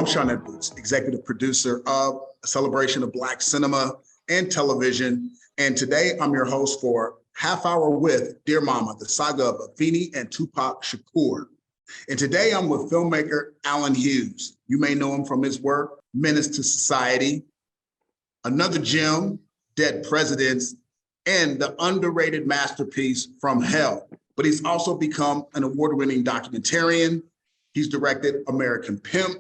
I'm Sean Edwards, executive producer of A Celebration of Black Cinema and Television. And today I'm your host for Half Hour with Dear Mama, the saga of Afeni and Tupac Shakur. And today I'm with filmmaker Allen Hughes. You may know him from his work, Menace to Society, Another Gem, Dead Presidents, and the underrated masterpiece From Hell. But he's also become an award-winning documentarian. He's directed American Pimp,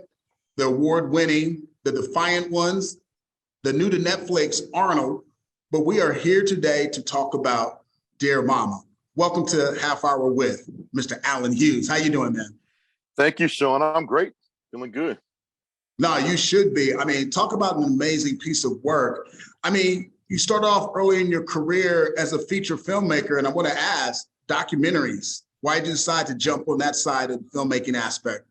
the award-winning The Defiant Ones, the new to Netflix Arnold. But we are here today to talk about Dear Mama. Welcome to Half Hour with Mr. Allen Hughes. How you doing, man? Thank you, Sean. I'm great. Feeling good. No, you should be. I mean, talk about an amazing piece of work. I mean, you start off early in your career as a feature filmmaker, and I want to ask, documentaries. Why did you decide to jump on that side of the filmmaking aspect?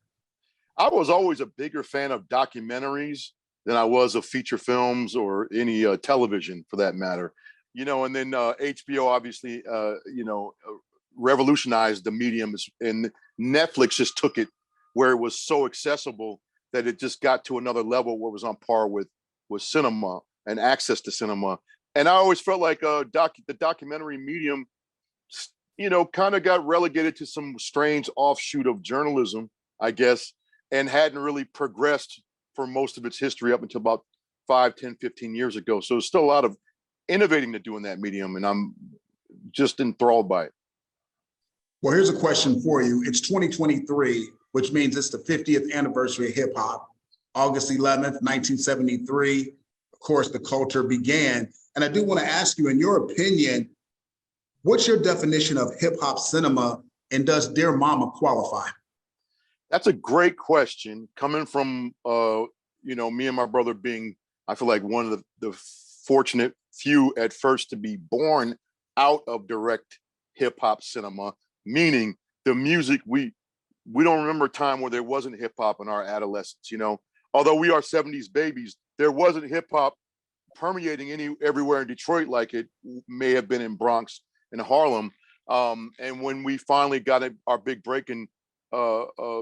I was always a bigger fan of documentaries than I was of feature films or any television for that matter. You know, and then HBO obviously, revolutionized the medium, and Netflix just took it where it was so accessible that it just got to another level where it was on par with cinema and access to cinema. And I always felt like the documentary medium, you know, kind of got relegated to some strange offshoot of journalism, I guess, and hadn't really progressed for most of its history up until about 5, 10, 15 years ago. So there's still a lot of innovating to do in that medium, and I'm just enthralled by it. Well, here's a question for you. It's 2023, which means it's the 50th anniversary of hip hop. August 11th, 1973, of course, the culture began. And I do want to ask you, in your opinion, what's your definition of hip hop cinema, and does Dear Mama qualify? That's a great question. Coming from, me and my brother being, I feel like one of the fortunate few at first to be born out of direct hip hop cinema, meaning the music, we don't remember a time where there wasn't hip hop in our adolescence, you know. Although we are 70s babies, there wasn't hip hop permeating everywhere in Detroit like it may have been in Bronx and Harlem. And when we finally got our big break in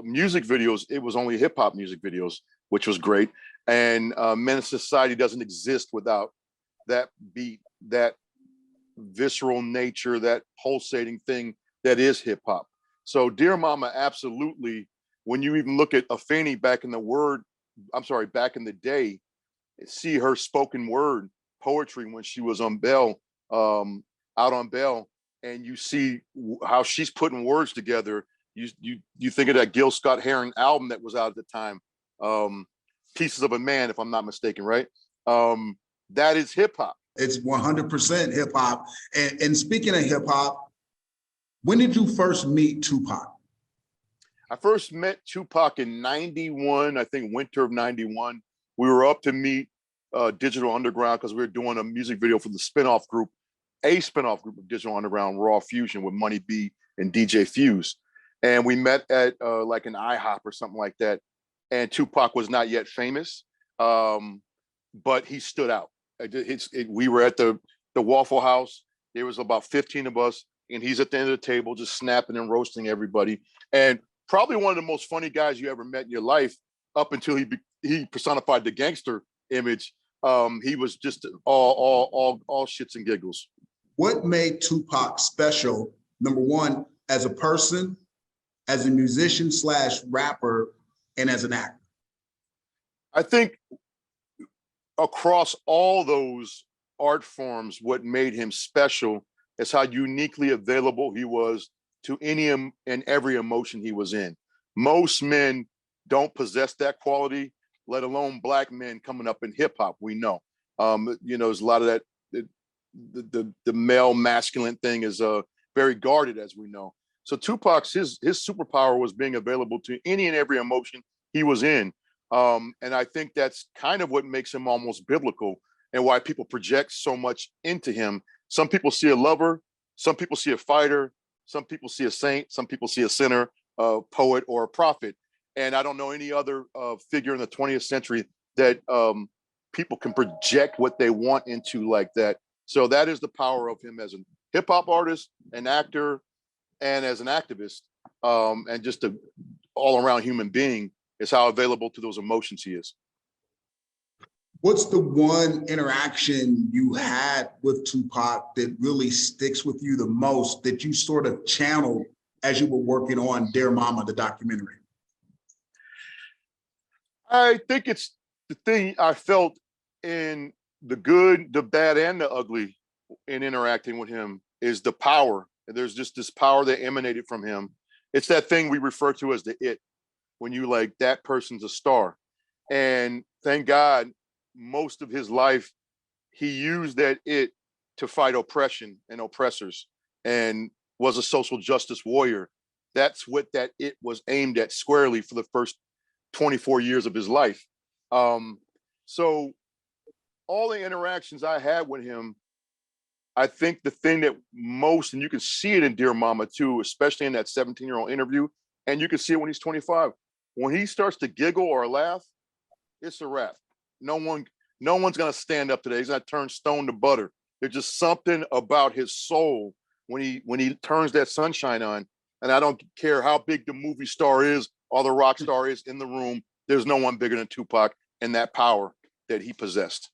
music videos, it was only hip hop music videos, which was great. And Menace to Society doesn't exist without that beat, that visceral nature, that pulsating thing that is hip hop. So Dear Mama, absolutely. When you even look at Afeni back in the day, see her spoken word poetry when she was on bail, out on bail, and you see how she's putting words together. You think of that Gil Scott-Heron album that was out at the time, Pieces of a Man, if I'm not mistaken, right? That is hip hop. It's 100% hip hop. And speaking of hip hop, when did you first meet Tupac? I first met Tupac in 91, I think winter of 91. We were up to meet Digital Underground because we were doing a music video for the spinoff group of Digital Underground, Raw Fusion, with Money B and DJ Fuse. And we met at like an IHOP or something like that. And Tupac was not yet famous, but he stood out. We were at the Waffle House. There was about 15 of us, and he's at the end of the table just snapping and roasting everybody. And probably one of the most funny guys you ever met in your life, up until he personified the gangster image. He was just all shits and giggles. What made Tupac special, number one, as a person, as a musician / rapper, and as an actor? I think across all those art forms, what made him special is how uniquely available he was to any and every emotion he was in. Most men don't possess that quality, let alone Black men coming up in hip hop. We know, there's a lot of that. The male masculine thing is very guarded, as we know. So Tupac's his superpower was being available to any and every emotion he was in. And I think that's kind of what makes him almost biblical, and why people project so much into him. Some people see a lover, some people see a fighter, some people see a saint, some people see a sinner, a poet, or a prophet. And I don't know any other figure in the 20th century that people can project what they want into like that. So that is the power of him as a hip hop artist, an actor, and as an activist, and just an all around human being. is how available to those emotions he is. What's the one interaction you had with Tupac that really sticks with you the most, that you sort of channeled as you were working on Dear Mama, the documentary? I think it's the thing I felt in the good, the bad, and the ugly in interacting with him is the power. There's just this power that emanated from him. It's that thing we refer to as the it, when you like, that person's a star. And thank God, most of his life, he used that it to fight oppression and oppressors and was a social justice warrior. That's what that it was aimed at squarely for the first 24 years of his life. So all the interactions I had with him, I think the thing that most, and you can see it in Dear Mama too, especially in that 17-year-old interview, and you can see it when he's 25. When he starts to giggle or laugh, it's a wrap. No one's gonna stand up today. He's gonna turn stone to butter. There's just something about his soul when he turns that sunshine on. And I don't care how big the movie star is or the rock star is in the room. There's no one bigger than Tupac and that power that he possessed.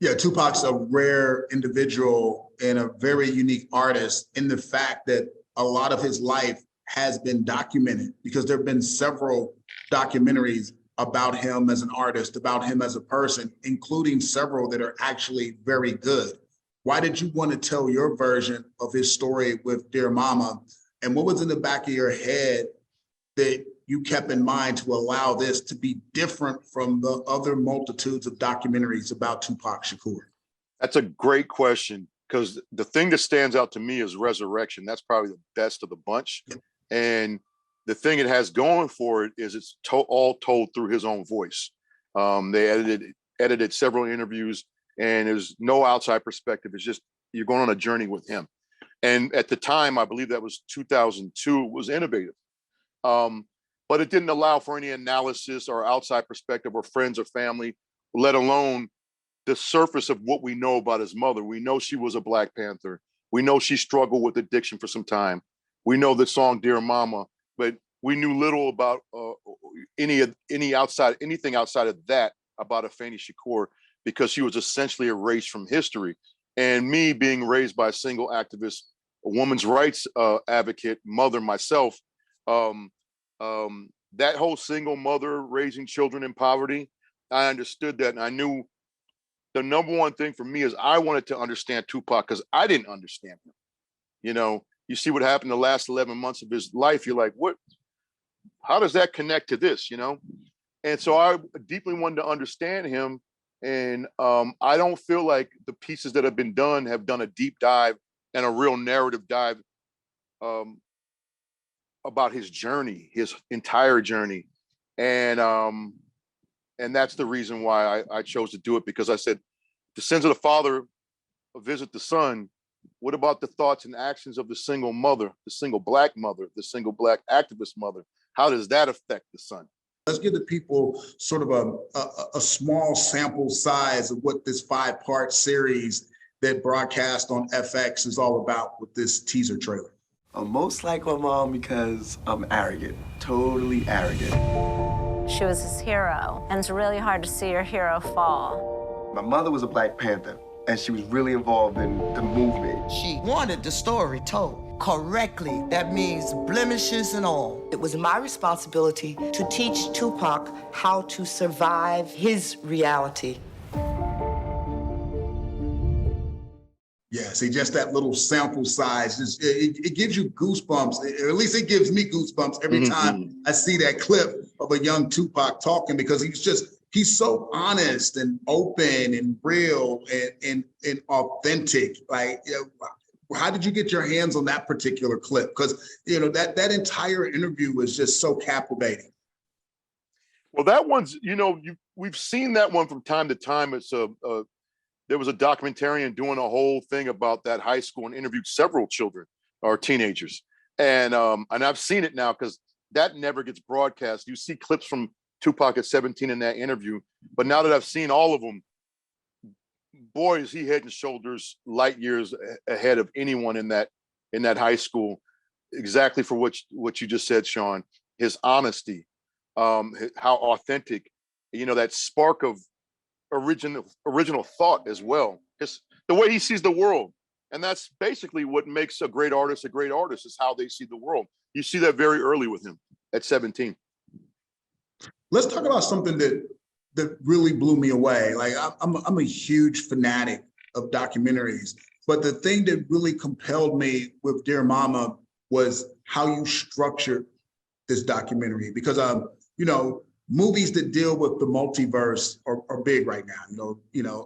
Yeah, Tupac's a rare individual and a very unique artist in the fact that a lot of his life has been documented, because there have been several documentaries about him as an artist, about him as a person, including several that are actually very good. Why did you want to tell your version of his story with Dear Mama? And what was in the back of your head that you kept in mind to allow this to be different from the other multitudes of documentaries about Tupac Shakur? That's a great question, because the thing that stands out to me is Resurrection. That's probably the best of the bunch. And the thing it has going for it is it's all told through his own voice. They edited several interviews, and there's no outside perspective. It's just you're going on a journey with him. And at the time, I believe that was 2002, it was innovative. But it didn't allow for any analysis or outside perspective or friends or family, let alone the surface of what we know about his mother. We know she was a Black Panther. We know she struggled with addiction for some time. We know the song Dear Mama, but we knew little about anything outside of that about Afeni Shakur, because she was essentially erased from history. And me being raised by a single activist, a woman's rights advocate, mother myself, that whole single mother raising children in poverty, I understood that. And I knew the number one thing for me is I wanted to understand Tupac, because I didn't understand him. You know, you see what happened the last 11 months of his life. You're like, what, how does that connect to this, you know? And so I deeply wanted to understand him. And I don't feel like the pieces that have been done have done a deep dive and a real narrative dive about his journey, his entire journey. And that's the reason why I chose to do it, because I said, the sins of the father visit the son. What about the thoughts and actions of the single mother, the single Black mother, the single Black activist mother? How does that affect the son? Let's give the people sort of a small sample size of what this 5-part series that broadcast on FX is all about with this teaser trailer. I'm most like my mom because I'm arrogant, totally arrogant. She was his hero, and it's really hard to see your hero fall. My mother was a Black Panther, and she was really involved in the movement. She wanted the story told correctly. That means blemishes and all. It was my responsibility to teach Tupac how to survive his reality. Yeah, see, just that little sample size, it gives you goosebumps, or at least it gives me goosebumps every time I see that clip of a young Tupac talking, because he's so honest and open and real and authentic. Like, you know, how did you get your hands on that particular clip? Because, you know, that entire interview was just so captivating. Well, that one's, you know, we've seen that one from time to time. It's there was a documentarian doing a whole thing about that high school and interviewed several children or teenagers. And I've seen it now, because that never gets broadcast. You see clips from Tupac at 17 in that interview, but now that I've seen all of them, boy, is he head and shoulders, light years ahead of anyone in that high school. Exactly for what you just said, Sean. His honesty, how authentic, that spark of original thought as well. It's the way he sees the world. And that's basically what makes a great artist is how they see the world. You see that very early with him at 17. Let's talk about something that really blew me away. Like I'm a huge fanatic of documentaries, but the thing that really compelled me with Dear Mama was how you structured this documentary, because movies that deal with the multiverse are big right now.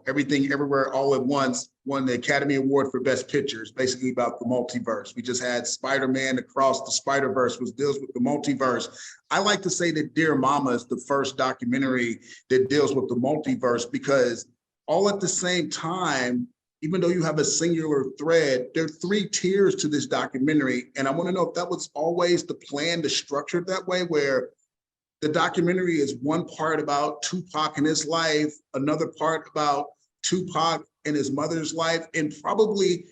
Everything Everywhere All at Once won the Academy Award for Best Picture. It's basically about the multiverse. We just had Spider-Man Across the Spider-Verse, which deals with the multiverse. I like to say that Dear Mama is the first documentary that deals with the multiverse, because all at the same time, even though you have a singular thread, there are 3 tiers to this documentary. And I want to know if that was always the plan to structure it that way, where the documentary is one part about Tupac and his life, another part about Tupac and his mother's life, and probably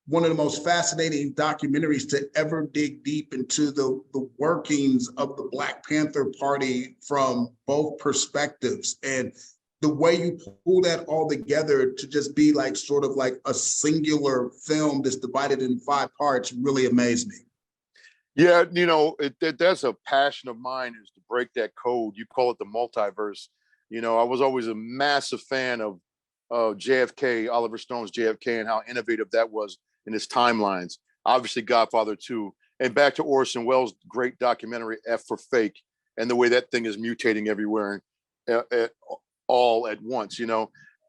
one of the most fascinating documentaries to ever dig deep into the workings of the Black Panther Party from both perspectives. And the way you pull that all together to just be like sort of like a singular film that's divided in 5 parts really amazed me. Yeah, that's a passion of mine, is to break that code. You call it the multiverse. I was always a massive fan of JFK, Oliver Stone's JFK, and how innovative that was in his timelines. Obviously, Godfather 2, and back to Orson Welles' great documentary F for Fake, and the way that thing is mutating everywhere, all at once.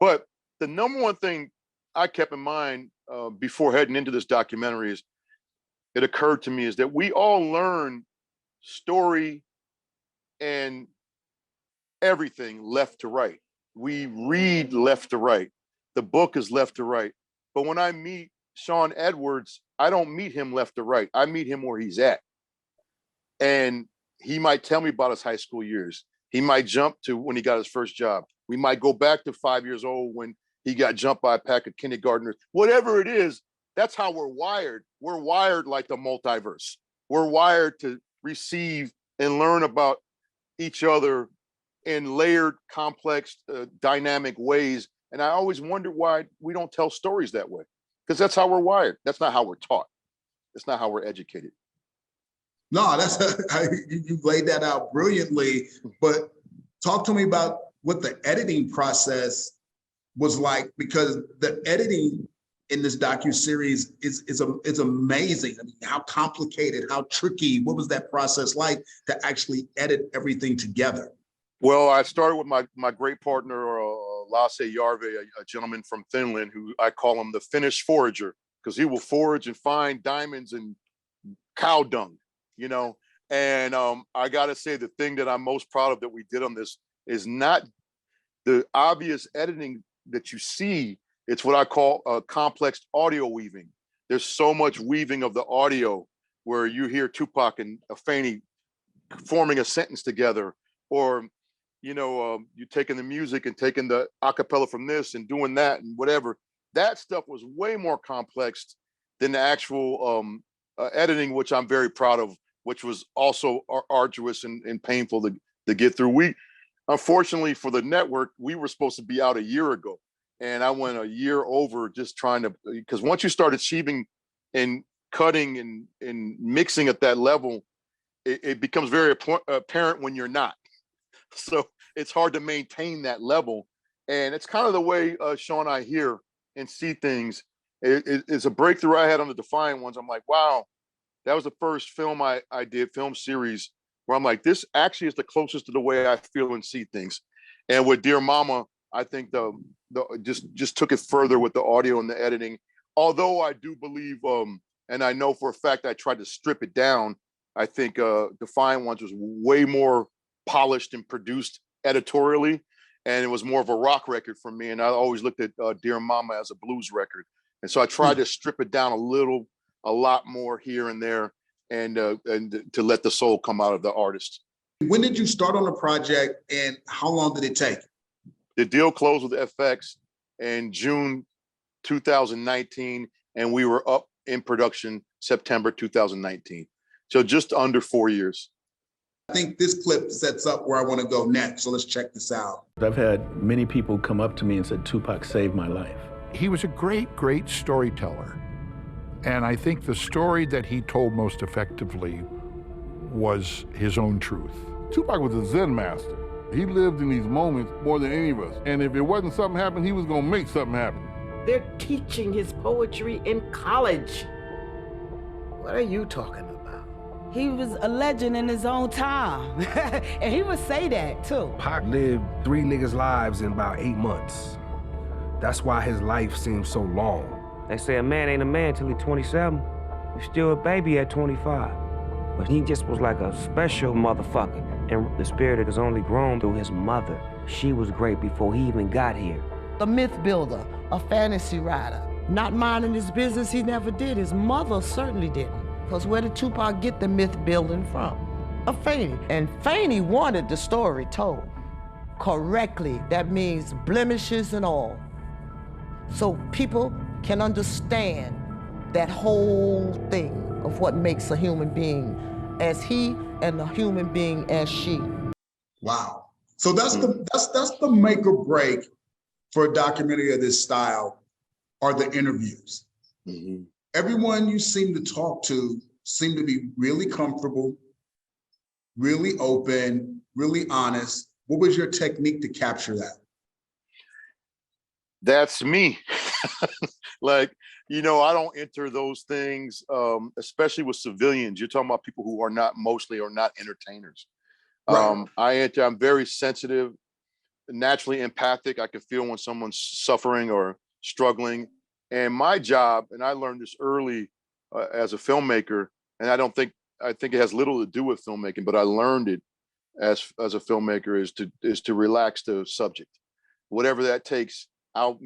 But the number one thing I kept in mind before heading into this documentary is, it occurred to me, is that we all learn story and everything left to right. We read left to right. The book is left to right. But when I meet Sean Edwards, I don't meet him left to right. I meet him where he's at. And he might tell me about his high school years. He might jump to when he got his first job. We might go back to 5 years old when he got jumped by a pack of kindergartners. Whatever it is, that's how we're wired. We're wired like the multiverse. We're wired to receive and learn about each other in layered, complex, dynamic ways. And I always wonder why we don't tell stories that way, because that's how we're wired. That's not how we're taught. It's not how we're educated. No, you laid that out brilliantly. But talk to me about what the editing process was like, because the editing in this docuseries is amazing. I mean, how complicated, how tricky, what was that process like to actually edit everything together? Well, I started with my great partner, Lasse Järvi, a gentleman from Finland, who I call him the Finnish forager, because he will forage and find diamonds and cow dung, And I got to say, the thing that I'm most proud of that we did on this is not the obvious editing that you see. It's what I call complex audio weaving. There's so much weaving of the audio where you hear Tupac and Afeni forming a sentence together, or you're taking the music and taking the acapella from this and doing that and whatever. That stuff was way more complex than the actual editing, which I'm very proud of, which was also arduous and painful to get through. Unfortunately for the network, we were supposed to be out a year ago. And I went a year over just trying to, because once you start achieving and cutting and mixing at that level, it becomes very apparent when you're not. So it's hard to maintain that level. And it's kind of the way Sean and I hear and see things. It's a breakthrough I had on the Defiant Ones. I'm like, wow, that was the first film I did, film series, where I'm like, this actually is the closest to the way I feel and see things. And with Dear Mama, I think the just took it further with the audio and the editing. Although I do believe, and I know for a fact I tried to strip it down. I think Defiant Ones was way more polished and produced editorially, and it was more of a rock record for me. And I always looked at Dear Mama as a blues record, and so I tried to strip it down a lot more here and there, and to let the soul come out of the artist. When did you start on the project, and how long did it take? The deal closed with FX in June 2019, and we were up in production September 2019. So just under 4 years. I think this clip sets up where I want to go next. So let's check this out. I've had many people come up to me and said, Tupac saved my life. He was a great, great storyteller. And I think the story that he told most effectively was his own truth. Tupac was a Zen master. He lived in these moments more than any of us. And if it wasn't something happen, he was gonna make something happen. They're teaching his poetry in college. What are you talking about? He was a legend in his own time. And he would say that too. Pac lived 3 niggas' lives in about 8 months. That's why his life seems so long. They say a man ain't a man till he's 27. He's still a baby at 25. But he just was like a special motherfucker. And the spirit has only grown through his mother. She was great before he even got here. A myth builder, a fantasy writer. Not minding his business, he never did. His mother certainly didn't. Because where did Tupac get the myth building from? Afeni. And Afeni wanted the story told correctly. That means blemishes and all. So people can understand that whole thing of what makes a human being as he and a human being as she. Wow. So that's the make or break for a documentary of this style are the interviews. Mm-hmm. Everyone you seem to talk to seem to be really comfortable, really open, really honest. What was your technique to capture that? That's me. Like, you know, I don't enter those things, especially with civilians. You're talking about people who are not entertainers. Right. I'm very sensitive, naturally empathic. I can feel when someone's suffering or struggling. And my job, and I learned this early as a filmmaker, and I think it has little to do with filmmaking, but I learned it as a filmmaker is to relax the subject. Whatever that takes, I'll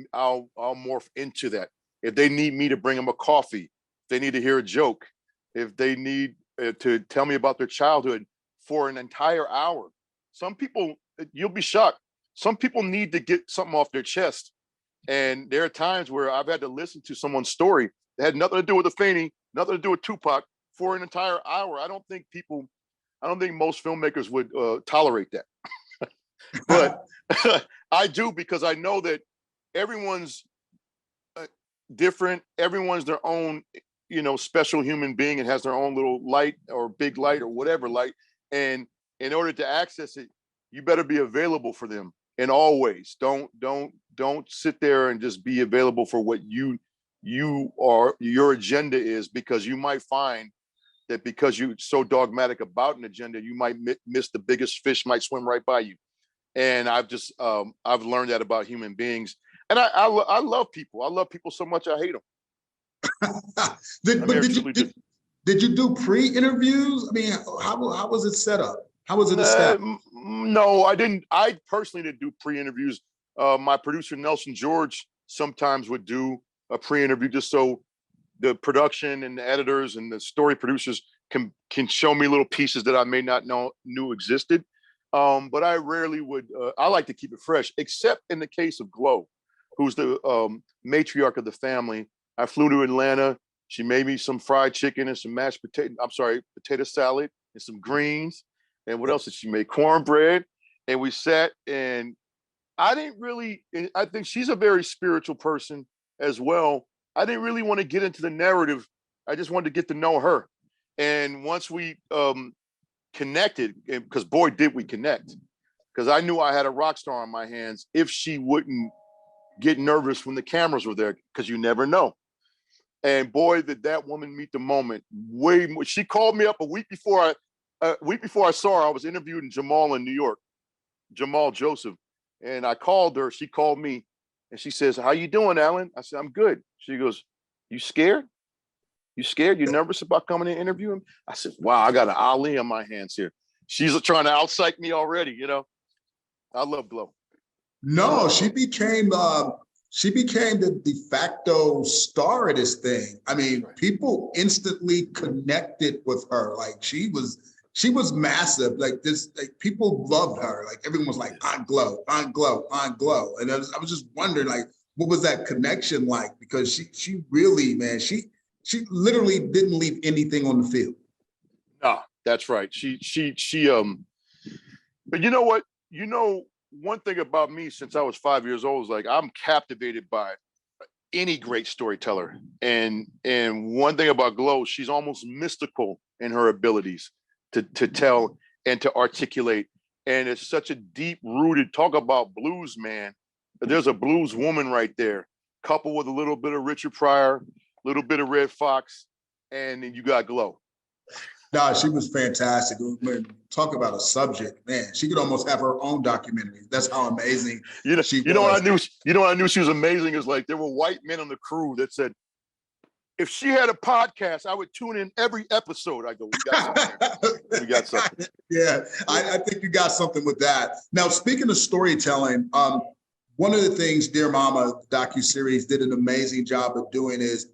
morph into that. If they need me to bring them a coffee, if they need to hear a joke, if they need to tell me about their childhood for an entire hour. Some people, you'll be shocked. Some people need to get something off their chest. And there are times where I've had to listen to someone's story that had nothing to do with Afeni, nothing to do with Tupac for an entire hour. I don't think most filmmakers would tolerate that. But I do, because I know that everyone's different. Everyone's their own, you know, special human being and has their own little light or big light or whatever light. And in order to access it, you better be available for them in all ways. Don't sit there and just be available for what you are, your agenda is, because you might find that because you're so dogmatic about an agenda, you might miss the biggest fish might swim right by you. And I've learned that about human beings. And I love people. I love people so much I hate them. Did you do pre-interviews? I mean, how was it set up? How was it established? No, I didn't. I personally didn't do pre-interviews. My producer, Nelson George, sometimes would do a pre-interview just so the production and the editors and the story producers can show me little pieces that I may not knew existed. But I rarely would. I like to keep it fresh, except in the case of Glow, who's the matriarch of the family. I flew to Atlanta. She made me some fried chicken and some potato salad and some greens. And what else did she make? Cornbread. And we sat, and I think she's a very spiritual person as well. I didn't really want to get into the narrative. I just wanted to get to know her. And once we connected, because boy, did we connect. Because I knew I had a rock star on my hands if she wouldn't get nervous when the cameras were there, because you never know. And boy, did that woman meet the moment. Way more. She called me up a week before I saw her. I was interviewing Jamal in New York, Jamal Joseph. And I called her, she called me, and she says, "How you doing, Alan?" I said, "I'm good." She goes, "You scared? You scared? You nervous about coming and interviewing?" I said, "Wow, I got an Ali on my hands here. She's trying to outpsych me already, you know." I love Glow. No, she became the de facto star of this thing. I mean, people instantly connected with her. Like she was massive. Like this, like people loved her. Like everyone was like, "On Glow, on Glow, on Glow." And I was just wondering, like, what was that connection like? Because she really, man, she literally didn't leave anything on the field. No, That's right. But you know what? One thing about me since I was 5 years old is like I'm captivated by any great storyteller. And one thing about Glow, she's almost mystical in her abilities to tell and to articulate. And it's such a deep rooted talk about blues, man. There's a blues woman right there, coupled with a little bit of Richard Pryor, a little bit of Red Fox, and then you got Glow. No, she was fantastic. Talk about a subject, man. She could almost have her own documentary. That's how amazing she was. You know what I knew she was amazing is like there were white men on the crew that said, if she had a podcast, I would tune in every episode. I go, we got something. We got something. Yeah, I think you got something with that. Now, speaking of storytelling, one of the things Dear Mama docuseries did an amazing job of doing is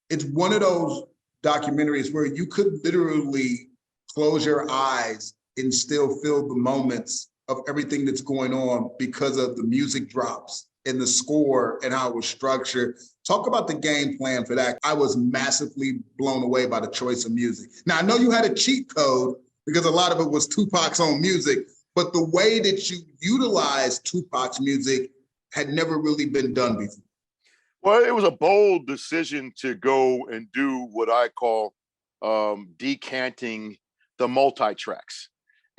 it's one of those documentaries where you could literally close your eyes and still feel the moments of everything that's going on because of the music drops and the score and how it was structured. Talk about the game plan for that. I was massively blown away by the choice of music. Now, I know you had a cheat code because a lot of it was Tupac's own music, but the way that you utilized Tupac's music had never really been done before. Well, it was a bold decision to go and do what I call decanting the multi-tracks.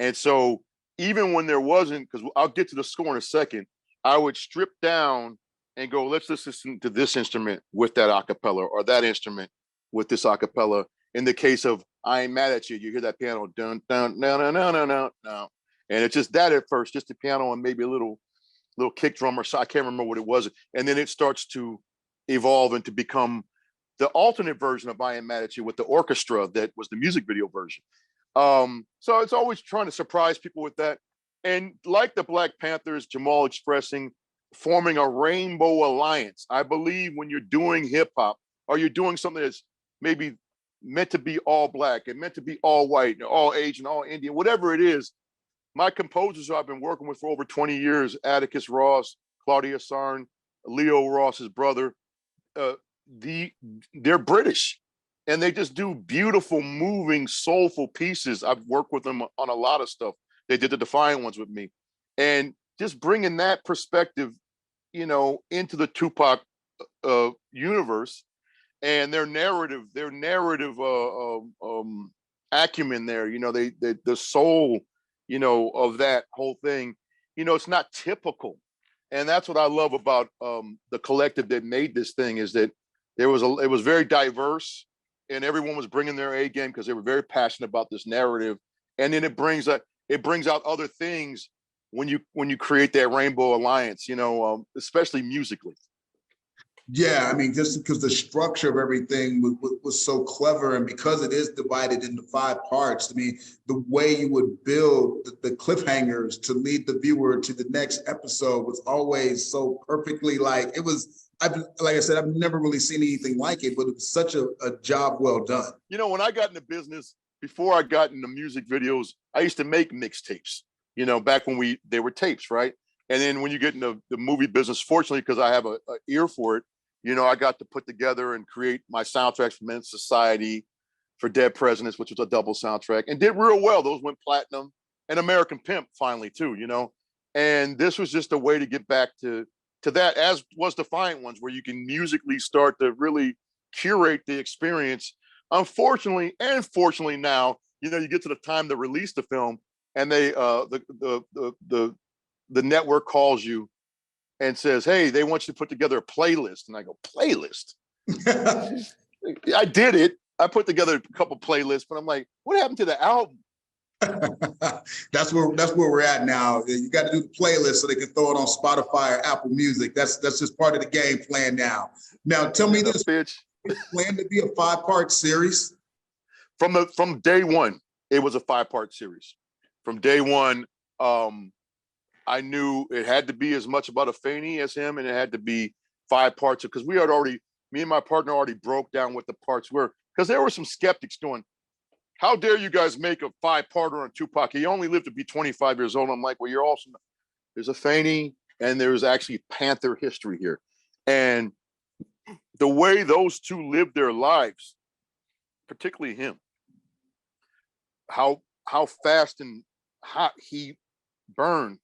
And so even when there wasn't, because I'll get to the score in a second, I would strip down and go, let's listen to this instrument with that acapella or that instrument with this acapella. In the case of I Ain't Mad at You, you hear that piano, dun, dun, no, no, no, no, no, no. And it's just that at first, just the piano and maybe a little kick drum or so, I can't remember what it was. And then it starts to evolve and to become the alternate version of I Am Mad at You with the orchestra that was the music video version. So it's always trying to surprise people with that. And like the Black Panthers, Jamal expressing, forming a rainbow alliance. I believe when you're doing hip hop or you're doing something that's maybe meant to be all Black and meant to be all white, all Asian, all Indian, whatever it is, my composers who I've been working with for over 20 years, Atticus Ross, Claudia Sarn, Leo Ross's brother, they're British and they just do beautiful, moving, soulful pieces. I've worked with them on a lot of stuff. They did the Defiant Ones with me. And just bringing that perspective, into the Tupac universe and their narrative acumen there, the soul, of that whole thing, it's not typical. And that's what I love about the collective that made this thing is that it was very diverse and everyone was bringing their A game because they were very passionate about this narrative. And then it brings out other things when you create that rainbow alliance, especially musically. Yeah, I mean, just because the structure of everything was so clever, and because it is divided into 5 parts, I mean, the way you would build the cliffhangers to lead the viewer to the next episode was always so perfectly like I said, I've never really seen anything like it, but it was such a job well done. When I got into business, before I got into music videos, I used to make mixtapes, back when they were tapes, right? And then when you get into the movie business, fortunately, because I have an ear for it, I got to put together and create my soundtracks for Men's Society, for Dead Presidents, which was a double soundtrack, and did real well. Those went platinum, and American Pimp finally too, And this was just a way to get back to that, as was Defiant Ones, where you can musically start to really curate the experience. Unfortunately, and fortunately now, you get to the time to release the film, and they the network calls you and says, hey, they want you to put together a playlist. And I go, playlist? I did it. I put together a couple playlists, but I'm like, what happened to the album? That's where we're at now. You got to do the playlist so they can throw it on Spotify or Apple Music. That's just part of the game plan now. Now, tell me this, bitch. It's planned to be a 5-part series? From day one, it was a 5-part series. From day one, I knew it had to be as much about Afeni as him, and it had to be 5 parts, because me and my partner already broke down what the parts were, because there were some skeptics going, how dare you guys make a 5-parter on Tupac? He only lived to be 25 years old. I'm like, well, you're also, there's Afeni and there's actually Panther history here. And the way those two lived their lives, particularly him, how fast and hot he burned,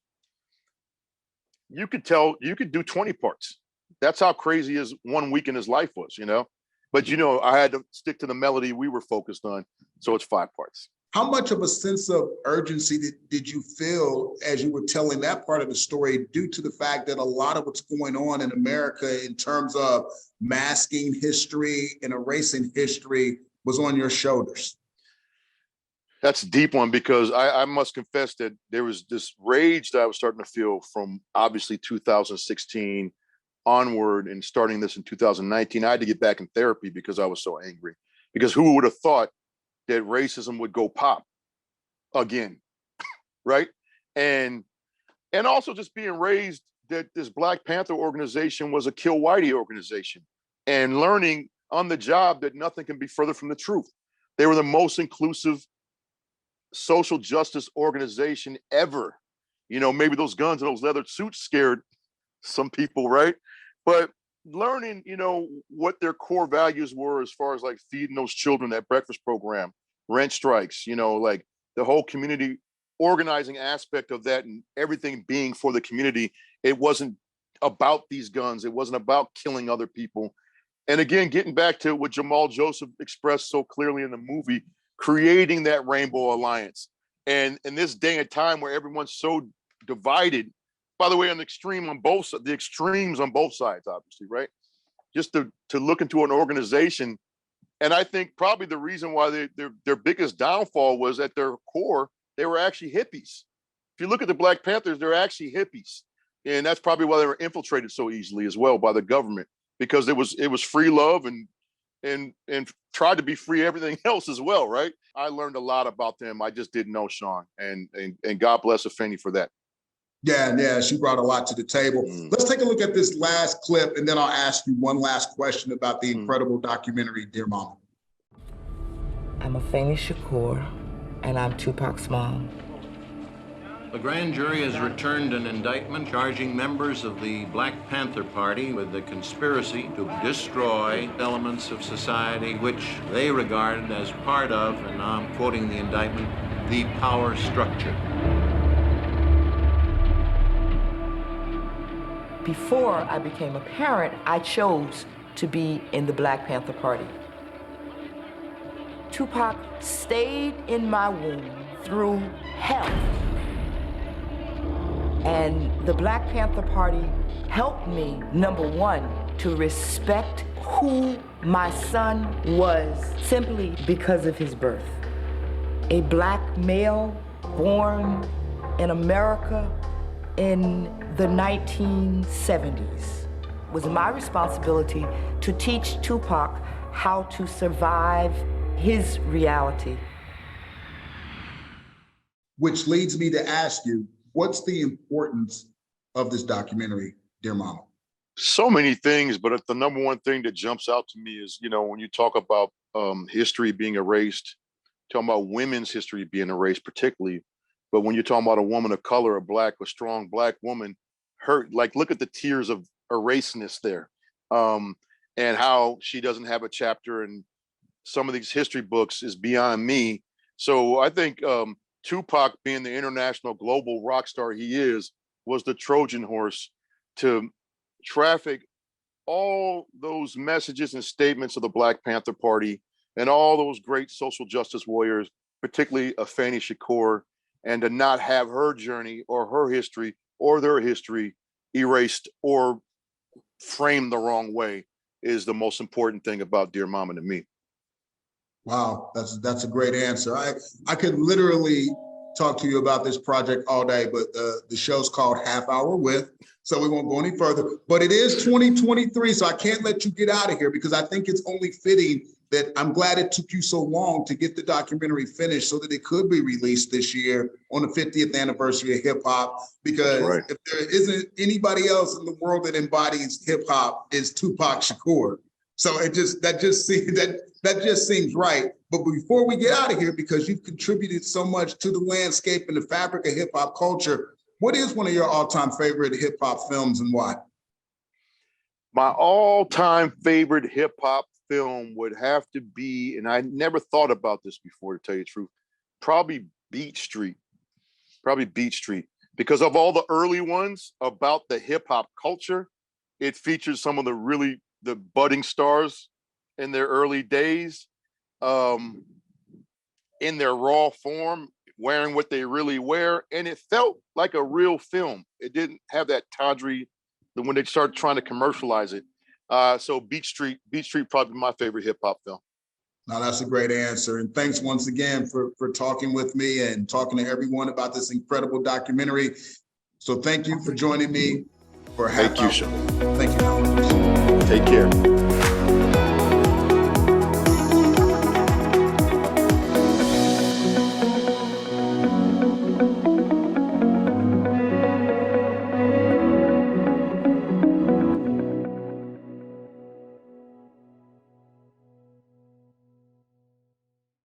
you could tell you could do 20 parts. That's how crazy his 1 week in his life was, you know. But I had to stick to the melody we were focused on, so it's 5 parts. How much of a sense of urgency did you feel as you were telling that part of the story, due to the fact that a lot of what's going on in America in terms of masking history and erasing history was on your shoulders? That's a deep one, because I must confess that there was this rage that I was starting to feel from obviously 2016 onward, and starting this in 2019. I had to get back in therapy because I was so angry. Because who would have thought that racism would go pop again, right? And also just being raised that this Black Panther organization was a kill whitey organization, and learning on the job that nothing can be further from the truth. They were the most inclusive social justice organization ever. Maybe those guns and those leather suits scared some people, right? But learning, what their core values were, as far as like feeding those children, that breakfast program, rent strikes, like the whole community organizing aspect of that, and everything being for the community. It wasn't about these guns. It wasn't about killing other people. And again, getting back to what Jamal Joseph expressed so clearly in the movie, creating that Rainbow Alliance. And in this day and time where everyone's so divided, by the way, the extremes on both sides, obviously, right? Just to look into an organization. And I think probably the reason why their biggest downfall was, at their core, they were actually hippies. If you look at the Black Panthers, they're actually hippies. And that's probably why they were infiltrated so easily as well by the government, because it was free love and tried to be free everything else as well, right? I learned a lot about them. I just didn't know, Sean, and God bless Afeni for that. Yeah, she brought a lot to the table. Let's take a look at this last clip, and then I'll ask you one last question about the incredible documentary, Dear Mama. I'm Afeni Shakur, and I'm Tupac's mom. The grand jury has returned an indictment charging members of the Black Panther Party with the conspiracy to destroy elements of society which they regard as part of, and now I'm quoting the indictment, the power structure. Before I became a parent, I chose to be in the Black Panther Party. Tupac stayed in my womb through hell. And the Black Panther Party helped me, number one, to respect who my son was simply because of his birth. A black male born in America in the 1970s. It was my responsibility to teach Tupac how to survive his reality. Which leads me to ask you, what's the importance of this documentary, Dear Mama? So many things, but the number one thing that jumps out to me is, when you talk about history being erased, talking about women's history being erased particularly, but when you're talking about a woman of color, a strong black woman, look at the tears of erasedness there, and how she doesn't have a chapter in some of these history books is beyond me. So I think Tupac, being the international global rock star he is, was the Trojan horse to traffic all those messages and statements of the Black Panther Party and all those great social justice warriors, particularly Afeni Shakur, and to not have her journey or her history or their history erased or framed the wrong way is the most important thing about Dear Mama to me. Wow, that's a great answer. I could literally talk to you about this project all day, but the show's called Half Hour With, so we won't go any further. But it is 2023, so I can't let you get out of here, because I think it's only fitting that I'm glad it took you so long to get the documentary finished so that it could be released this year on the 50th anniversary of hip hop, because if there isn't anybody else in the world that embodies hip hop, is Tupac Shakur. So that just seems right. But before we get out of here, because you've contributed so much to the landscape and the fabric of hip hop culture, what is one of your all-time favorite hip hop films and why? My all-time favorite hip hop film would have to be, and I never thought about this before, to tell you the truth, probably Beat Street. Because of all the early ones about the hip hop culture, it features some of the budding stars in their early days, in their raw form, wearing what they really wear. And it felt like a real film. It didn't have that tawdry, when they started trying to commercialize it. So Beat Street probably my favorite hip hop film. Now that's a great answer. And thanks once again for talking with me and talking to everyone about this incredible documentary. So thank you for joining me for a half hour. Thank you, Sean. Thank you. Take care.